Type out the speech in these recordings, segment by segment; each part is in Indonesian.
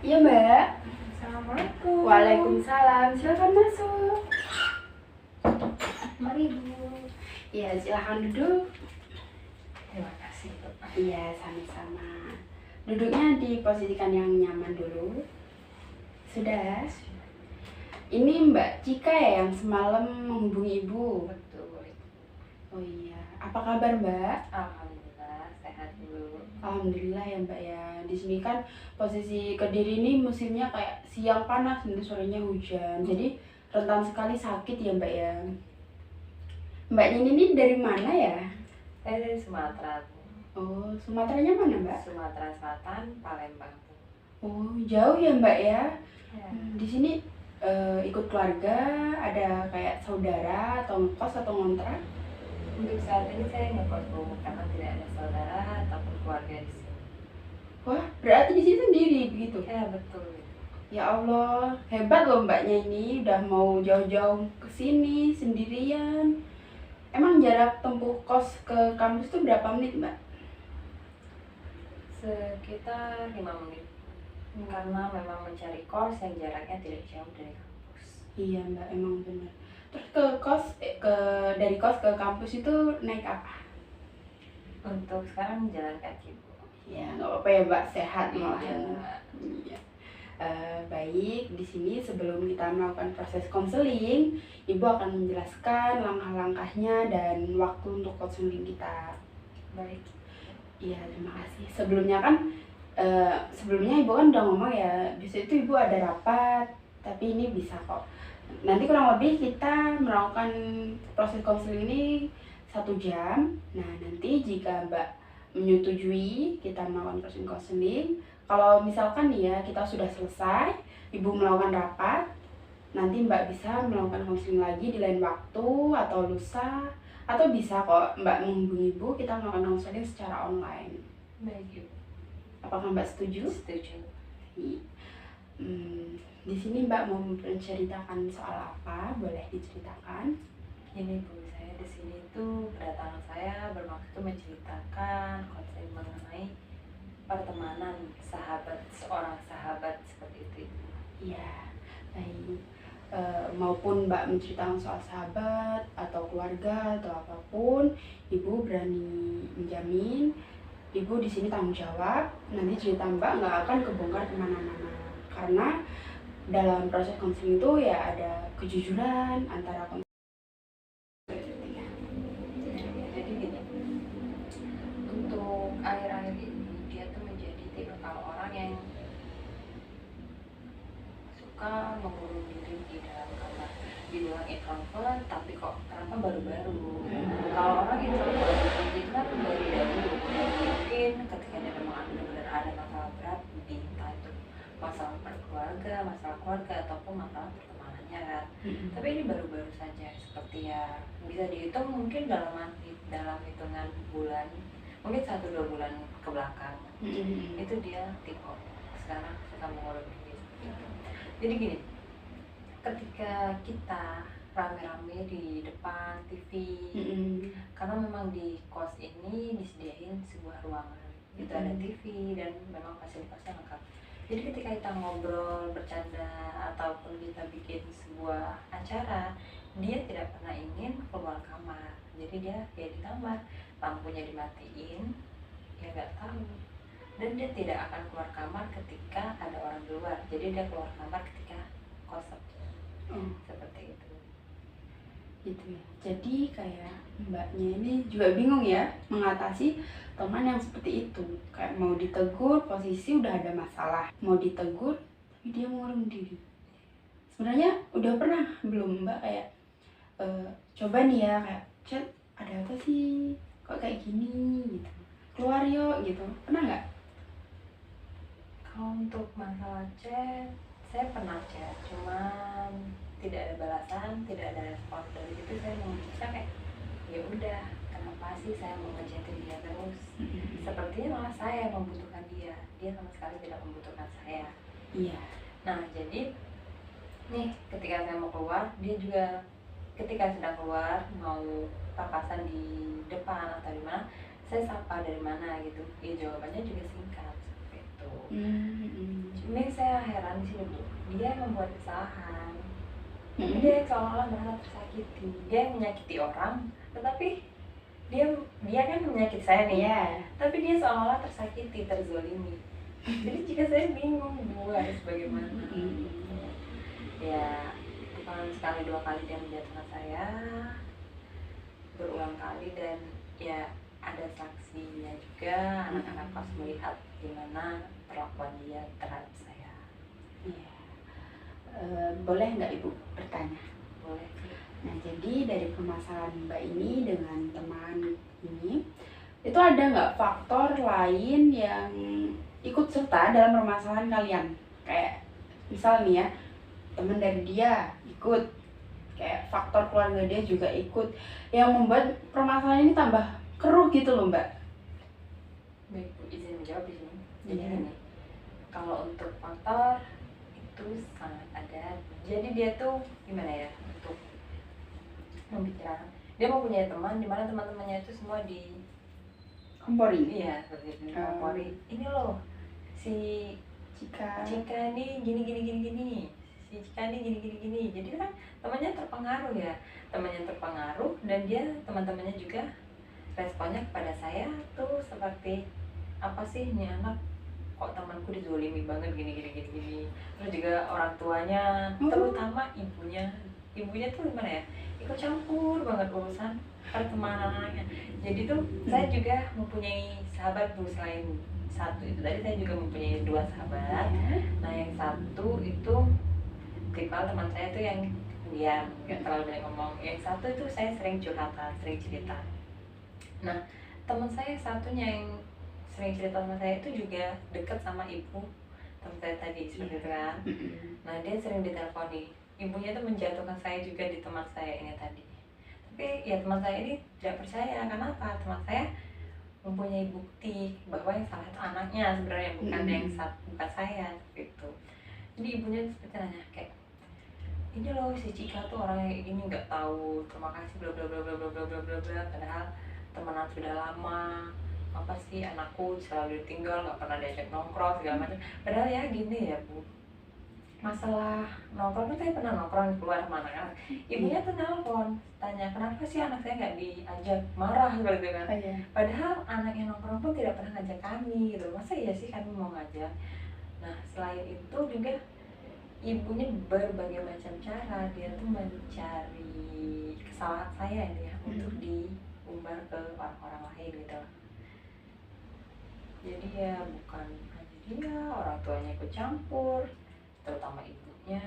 Iya Mbak. Assalamualaikum. Waalaikumsalam. Silakan masuk. Mari Bu. Iya, silakan duduk. Terima kasih Bu. Iya, sama-sama. Duduknya diposisikan yang nyaman dulu. Sudah. Ini Mbak Cika ya yang semalam menghubungi Ibu. Betul. Oh iya. Apa kabar Mbak? Alhamdulillah sehat dulu. Alhamdulillah ya Mbak ya. Di sini kan posisi Kediri ini musimnya kayak siang panas, nanti sorenya hujan. Jadi rentan sekali sakit ya Mbak ya. Mbaknya ini dari mana ya? Saya dari Sumatera. Oh, Sumateranya mana Mbak? Sumatera Selatan, Palembang. Oh, jauh ya Mbak ya. Ya. Di sini ikut keluarga, ada kayak saudara atau ngekos atau ngontrak? Untuk saat ini saya ngekos Bu karena tidak ada saudara ataupun keluarga di sini. Wah, berarti di sini sendiri begitu? Ya betul. Ya Allah, hebat loh Mbaknya ini udah mau jauh-jauh ke sini sendirian. Emang jarak tempuh kos ke kampus itu berapa menit Mbak? Sekitar 5 menit. Karena memang mencari kos yang jaraknya tidak jauh dari kampus. Iya Mbak, emang benar. Terus dari kos ke kampus itu naik apa? Untuk sekarang jalan kaki Bu. Ya nggak apa-apa ya Mbak, sehat malah. Iya. Iya. Baik, di sini sebelum kita melakukan proses konseling, Ibu akan menjelaskan langkah-langkahnya dan waktu untuk konseling kita. Baik. Iya, terima kasih. Sebelumnya Ibu kan udah ngomong ya, biasanya itu Ibu ada rapat, tapi ini bisa kok. Nanti kurang lebih kita melakukan proses konseling ini 1 jam. Nah, nanti jika Mbak menyetujui kita melakukan proses konseling, kalau misalkan nih ya kita sudah selesai, Ibu melakukan rapat, nanti Mbak bisa melakukan konseling lagi di lain waktu atau lusa, atau bisa kok Mbak menghubungi Ibu, kita melakukan konseling secara online. Baik Ibu. Apakah Mbak setuju? Setuju. Di sini Mbak mau menceritakan soal apa? Boleh diceritakan? Ini Bu, saya di sini tuh kedatangan saya bermaksud menceritakan konsep mengenai pertemanan seorang sahabat seperti itu. Iya, baik. Maupun Mbak menceritakan soal sahabat atau keluarga atau apapun, Ibu berani menjamin Ibu di sini tanggung jawab. Nanti cerita Mbak nggak akan kebongkar kemana-mana, karena dalam proses konseling itu ya ada kejujuran antara Jadi gini, untuk akhir-akhir ini dia tuh menjadi tipe kalau orang yang suka mengurung diri di dalam kamar. Dibilang introvert, tapi kok kenapa baru-baru? Kalau orang introvert itu kan dari dahulu, mungkin ketika dia memang benar-benar ada masalah berat, entah itu masalah keluarga ataupun masalah pertemanannya kan. Tapi ini baru-baru saja, seperti ya bisa dihitung mungkin dalam hitungan bulan, mungkin 1-2 bulan ke belakang. Itu dia tipe sekarang suka mengurung diri seperti itu. Jadi gini, ketika kita rame-rame di depan TV, karena memang di kos ini disediain sebuah ruangan, itu ada TV dan memang fasilitasnya lengkap. Jadi ketika kita ngobrol, bercanda, ataupun kita bikin sebuah acara, dia tidak pernah ingin keluar kamar. Jadi dia ya di kamar, lampunya dimatiin, ya nggak tahu. Dan dia tidak akan keluar kamar ketika ada orang di luar. Jadi dia keluar kamar ketika kosong. Seperti itu. Gitu ya. Jadi kayak Mbaknya ini juga bingung ya mengatasi teman yang seperti itu. Kayak mau ditegur, posisi udah ada masalah. Mau ditegur, tapi dia mengurung diri. Sebenarnya udah pernah belum Mbak kayak coba nih ya kayak chat, ada apa sih? Kok kayak gini gitu. Keluar yuk gitu. Pernah nggak? Kalau untuk masalah chat, saya pernah chat, cuman tidak ada balasan, tidak ada respon. Dari itu saya memutuskan kayak ya udah, kenapa sih saya mau ngechatin dia terus? Sepertinya malah saya yang membutuhkan dia sama sekali tidak membutuhkan saya. Iya. Nah jadi nih ketika saya mau keluar, dia juga ketika sedang keluar mau papasan di depan atau di mana, saya sapa dari mana gitu. Ya jawabannya juga singkat seperti itu. Ini saya heran di sini Bu, dia yang membuat kesalahan, tapi Mm-mm. dia seolah-olah merasa tersakiti. Dia yang menyakiti orang, tetapi dia kan menyakiti saya nih, Iya. tapi dia seolah-olah tersakiti, terzolimi. Jadi jika saya bingung Bu harus bagaimana. Mm-mm. Ya bukan sekali dua kali dia menjatuhkan saya, berulang kali, dan ya ada saksinya juga, anak-anak pas melihat gimana perlakuan dia terhadap saya. Iya. Boleh nggak Ibu bertanya? Boleh sih. Nah, jadi dari permasalahan Mbak ini dengan teman ini, itu ada nggak faktor lain yang ikut serta dalam permasalahan kalian? Kayak misal nih ya, teman dari dia ikut, kayak faktor keluarga dia juga ikut, yang membuat permasalahan ini tambah keruh gitu loh Mbak. Baik Bu, izin menjawab di sini. Jadi Iya. gini, kalau untuk faktor itu sangat ada. Jadi dia tuh gimana ya, untuk membicarakan, dia mempunyai teman di mana teman-temannya itu semua di Komporin. iya seperti itu, kompori. Ini loh si Jika Cika nih gini si Cika nih gini. Jadi kan temannya terpengaruh ya, temannya terpengaruh, dan dia teman-temannya juga responnya kepada saya tuh seperti apa sih nih anak, kok temanku dizolimi banget gini. Terus juga orang tuanya, terutama ibunya tuh gimana ya, ikut campur banget urusan pertemanan anaknya. Jadi tuh saya juga mempunyai sahabat Bu, selain satu itu tadi, saya juga mempunyai dua sahabat. Nah yang satu itu tipikal teman saya tuh yang diam, nggak terlalu banyak ngomong. Yang satu itu saya sering curhatan, sering cerita. Nah teman saya satunya yang sering cerita sama saya itu juga deket sama ibu teman saya tadi, seperti itu kan. Nah dia sering diteleponi, ibunya tuh menjatuhkan saya juga di teman saya ini tadi. Tapi ya teman saya ini tidak percaya, karena apa? Teman saya mempunyai bukti bahwa yang salah itu anaknya sebenarnya, bukan bukan saya, seperti itu. Jadi ibunya seperti nanya kayak, ini loh si Cika tuh orang yang gini, nggak tahu terima kasih bla bla bla bla bla bla bla bla bla, padahal temenan sudah lama, apa sih anakku selalu ditinggal, nggak pernah diajak nongkrong segala macam. Padahal ya gini ya Bu, masalah nongkrong kan saya pernah nongkrong keluar sama anak-anak, ibunya tuh nelpon tanya kenapa sih anak saya nggak diajak, marah seperti itu kan. Padahal anak yang nongkrong pun tidak pernah ngajak kami gitu, masa iya sih kami mau ngajak. Nah selain itu juga ibunya berbagai macam cara dia tuh mencari kesalahan saya ini ya, untuk diumbar ke orang-orang lain gitu. Jadi ya bukan hanya dia, orang tuanya ikut campur, terutama ibunya,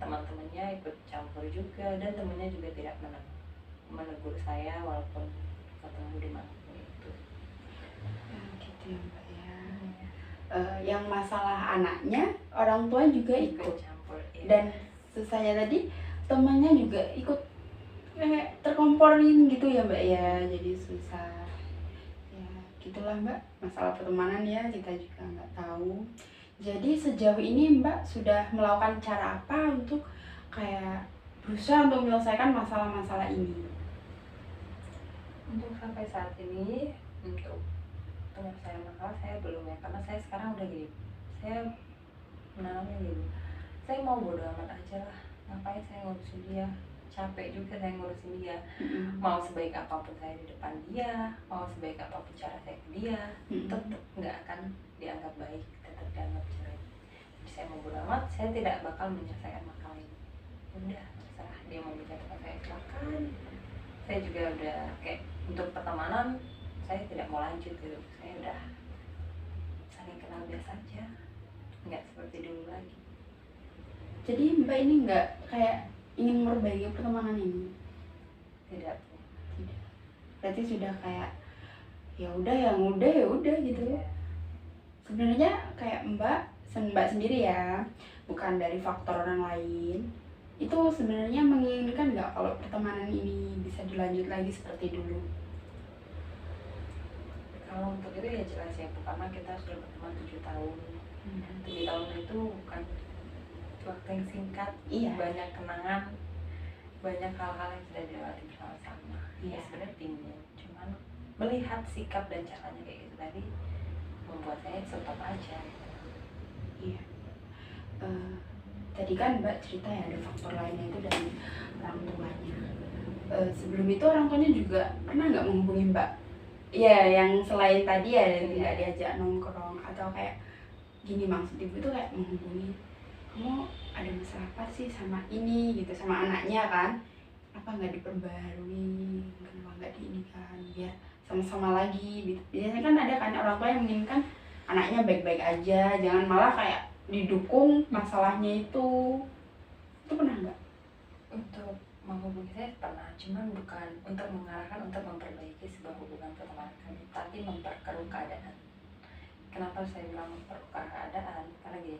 teman-temannya ikut campur juga, dan temannya juga tidak menegur saya walaupun ketemu di mana itu. gitu ya Mbak ya. Yang masalah anaknya, orang tua juga ikut campur ya. Dan susahnya tadi temannya juga ikut kayak terkomporin gitu ya Mbak ya, jadi susah ya. Gitulah Mbak, masalah pertemanan ya, kita juga nggak tahu. Jadi sejauh ini Mbak sudah melakukan cara apa untuk kayak berusaha untuk menyelesaikan masalah-masalah ini? Untuk sampai saat ini, untuk penyelesaian masalah saya belum ya, karena saya sekarang udah gini, saya menanamnya gini, saya mau bodo amat aja lah, ngapain saya ngurusin dia, capek juga saya ngurusin dia. Mau sebaik apapun saya di depan dia, mau sebaik apapun cara saya ke dia, tetap nggak akan dianggap baik, tetap dianggap jelek. Jadi saya mau bodo amat, saya tidak bakal menyelesaikan masalah ini. Udah terserah dia mau menjatuhkan saya, silakan. Saya juga udah kayak untuk pertemanan saya tidak mau lanjut gitu, saya udah saling kenal biasa aja, nggak seperti dulu lagi. Jadi Mbak ini nggak kayak ingin memperbaiki pertemanan ini? Tidak. Berarti sudah kayak ya udah yang udah ya udah gitu. Sebenarnya kayak Mbak sendiri ya, bukan dari faktor orang lain, itu sebenarnya menginginkan nggak kalau pertemanan ini bisa dilanjut lagi seperti dulu? Kalau untuk itu ya jelas ya Bu, karena kita sudah berteman 7 tahun. 7 tahun itu bukan waktu yang singkat, banyak kenangan, banyak hal-hal yang sudah dilewati bersama-sama. Ya sebenarnya pingin, cuman melihat sikap dan caranya kayak gitu tadi membuat saya stop aja. Iya. Eh, Tadi kan Mbak cerita ya ada faktor lainnya itu dari orang tuanya. Sebelum itu orang tuanya juga pernah nggak menghubungi Mbak? Iya, yang selain tadi ya yang tidak diajak nongkrong atau kayak gini, maksud ibu tuh kayak menghubungi, kamu ada masalah apa sih sama ini gitu, sama anaknya kan, apa nggak diperbarui, kenapa nggak di ini kan, biar sama-sama lagi gitu. Biasanya kan ada kan orang tua yang menginginkan anaknya baik-baik aja, jangan malah kayak didukung masalahnya itu pernah nggak? Untuk menghubungi saya pernah, cuman bukan untuk mengarahkan untuk memperbaiki sebuah hubungan pertemanan kami, tapi memperkeruh keadaan. Kenapa saya bilang memperkeruh keadaan? Karena gini,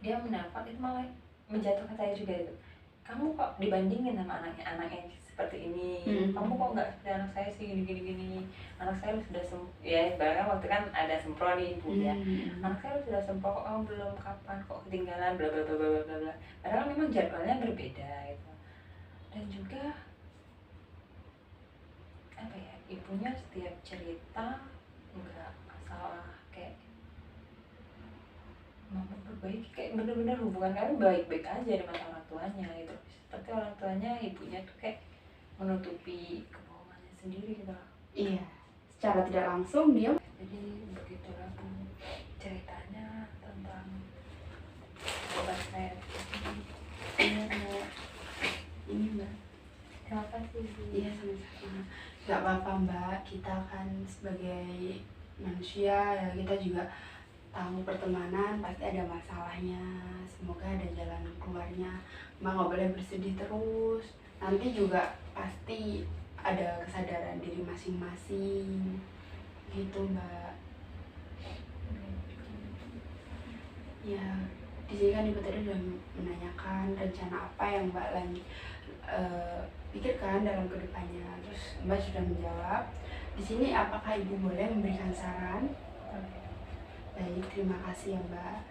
dia menelpon itu malah menjatuhkan saya juga itu. Kamu kok dibandingin sama anaknya seperti ini, kamu kok nggak seperti anak saya sih, gini, anak saya sudah ya bahkan waktu kan ada sempro nih ibu ya, anak saya sudah sempro kok kamu belum, kapan kok ketinggalan, bla bla bla bla bla bla. Padahal memang jadwalnya berbeda gitu. Dan juga apa ya, ibunya setiap cerita nggak masalah, kayak mau memperbaiki, kayak bener-bener hubungan kami baik-baik aja dengan orang tuanya gitu. Seperti orang tuanya, ibunya tuh kayak menutupi kebohongannya sendiri gitu. Iya, secara tidak langsung dia. Jadi begitulah Bu ceritanya tentang obat saya. Iya Mbak, ini Mbak. Terima kasih Bu. Iya, sama-sama. Gak apa-apa Mbak, kita kan sebagai manusia ya, kita juga tahu pertemanan pasti ada masalahnya. Semoga ada jalan keluarnya. Mbak nggak boleh bersedih terus. Nanti juga pasti ada kesadaran diri masing-masing. Gitu Mbak. Ya, di sini kan Ibu tadi udah menanyakan rencana apa yang Mbak pikirkan dalam kedepannya. Terus Mbak sudah menjawab. Di sini apakah Ibu boleh memberikan saran? Baik, terima kasih ya Mbak.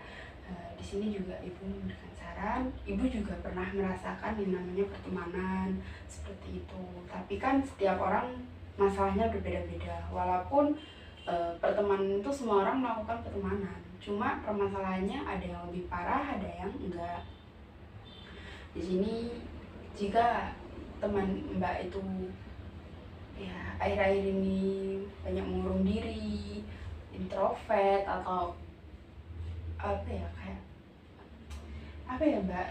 Di sini juga Ibu memberikan saran. Ibu juga pernah merasakan yang namanya pertemanan seperti itu. Tapi kan setiap orang masalahnya berbeda-beda. Walaupun pertemanan itu semua orang melakukan pertemanan. Cuma permasalahannya ada yang lebih parah, ada yang enggak. Di sini jika teman Mbak itu ya akhir-akhir ini banyak mengurung diri, introvert atau apa ya, kayak apa ya Mbak,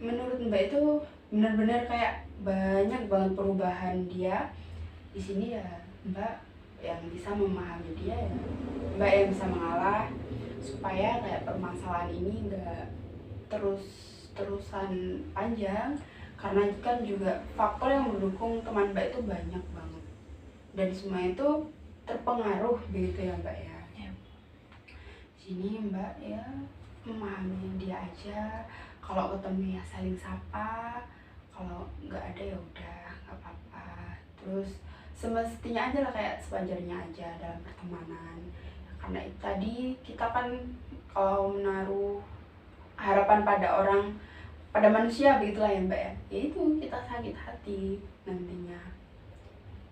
menurut Mbak itu benar-benar kayak banyak banget perubahan dia, di sini ya Mbak yang bisa memahami dia ya, Mbak yang bisa mengalah supaya kayak permasalahan ini enggak terus-terusan panjang, karena kan juga faktor yang mendukung teman Mbak itu banyak banget dan semua itu terpengaruh begitu ya Mbak ya. Sini Mbak ya memahami dia aja, kalau ketemu ya saling sapa, kalau nggak ada ya udah nggak apa-apa. Terus semestinya aja lah, kayak sewajarnya aja dalam pertemanan. Karena itu tadi kita kan kalau menaruh harapan pada orang, pada manusia begitulah ya Mbak ya, itu kita sakit hati nantinya.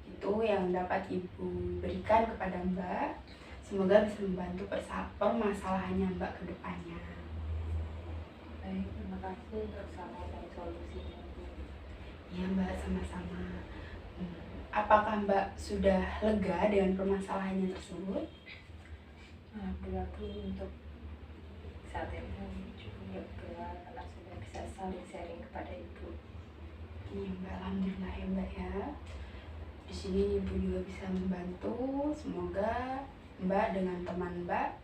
Itu yang dapat Ibu berikan kepada Mbak. Semoga bisa membantu permasalahannya Mbak ke depannya. Baik, terima kasih untuk saran dan solusinya Bu. Iya Mbak, sama-sama. Apakah Mbak sudah lega dengan permasalahannya tersebut? Alhamdulillah Bu, untuk saat ini cukup lega karena sudah bisa saling sharing kepada Ibu. Iya Mbak, alhamdulillah ya Mbak ya. Di sini Ibu juga bisa membantu. Semoga Mbak dengan teman Mbak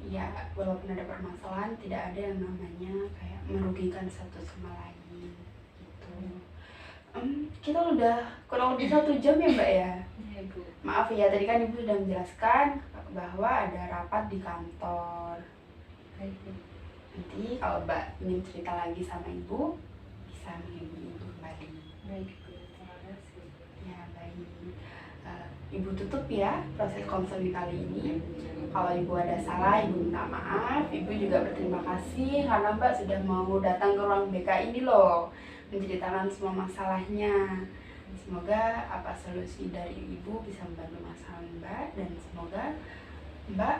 ya, walaupun ada permasalahan, tidak ada yang namanya kayak merugikan satu sama lain gitu. Kita udah kurang lebih 1 jam ya Mbak ya. Iya Bu. Maaf ya, tadi kan Ibu sudah menjelaskan bahwa ada rapat di kantor. Baik Bu. Nanti kalau Mbak ingin cerita lagi sama Ibu, bisa menghubungi Ibu kembali. Baik Bu, terima kasih. Ya baik. Ibu tutup ya proses konseling kali ini. Kalau Ibu ada salah, Ibu minta maaf. Ibu juga berterima kasih karena Mbak sudah mau datang ke ruang BK ini loh, menceritakan semua masalahnya. Semoga apa solusi dari Ibu bisa membantu masalah Mbak, dan semoga Mbak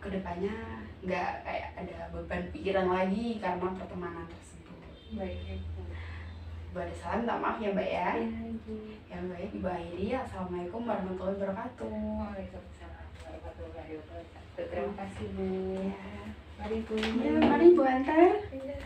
kedepannya nggak kayak ada beban pikiran lagi karena pertemanan tersebut. Baik Ibu. Ibu ada salam, minta maaf ya Mbak ya. Iya Ibu. Yang baik Ibu akhiri, assalamualaikum warahmatullahi wabarakatuh. Waalaikumsalam warahmatullahi wabarakatuh. Terima kasih Bu. Ya, Mari Bu. ya mari Ibu antar. Iya.